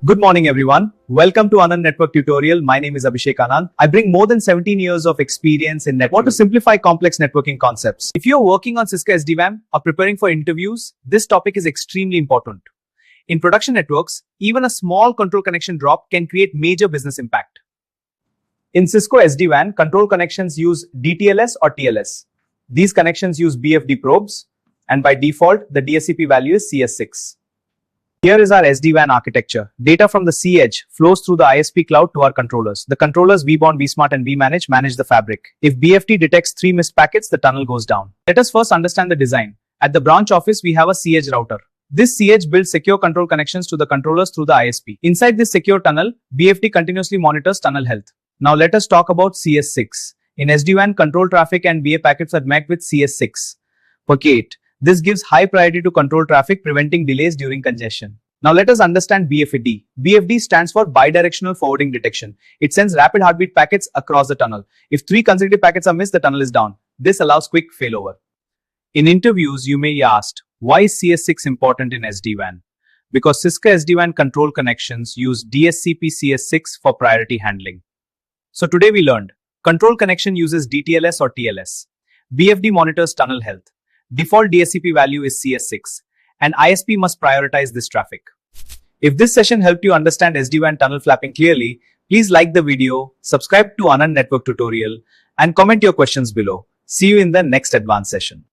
Good morning, everyone. Welcome to Anand Network Tutorial. My name is Abhishek Anand. I bring more than 17 years of experience in networking. Want to simplify complex networking concepts. If you're working on Cisco SD-WAN or preparing for interviews, this topic is extremely important. In production networks, even a small control connection drop can create major business impact. In Cisco SD-WAN, control connections use DTLS or TLS. These connections use BFD probes, and by default, the DSCP value is CS6. Here is our SD-WAN architecture. Data from the C edge flows through the ISP cloud to our controllers. The controllers vBond, vSmart, and vManage manage the fabric. If BFD detects 3 missed packets, the tunnel goes down. Let us first understand the design. At the branch office, we have a C edge router. This C edge builds secure control connections to the controllers through the ISP. Inside this secure tunnel, BFD continuously monitors tunnel health. Now let us talk about CS6. In SD-WAN, control traffic and BA packets are met with CS6 per gate. This gives high priority to control traffic, preventing delays during congestion. Now let us understand BFD. BFD stands for Bidirectional Forwarding Detection. It sends rapid heartbeat packets across the tunnel. If 3 consecutive packets are missed, the tunnel is down. This allows quick failover. In interviews, you may ask, why is CS6 important in SD-WAN? Because Cisco SD-WAN control connections use DSCP CS6 for priority handling. So today we learned, control connection uses DTLS or TLS. BFD monitors tunnel health. Default DSCP value is CS6, and ISP must prioritize this traffic. If this session helped you understand SD-WAN tunnel flapping clearly, please like the video, subscribe to Anand Network Tutorial, and comment your questions below. See you in the next advanced session.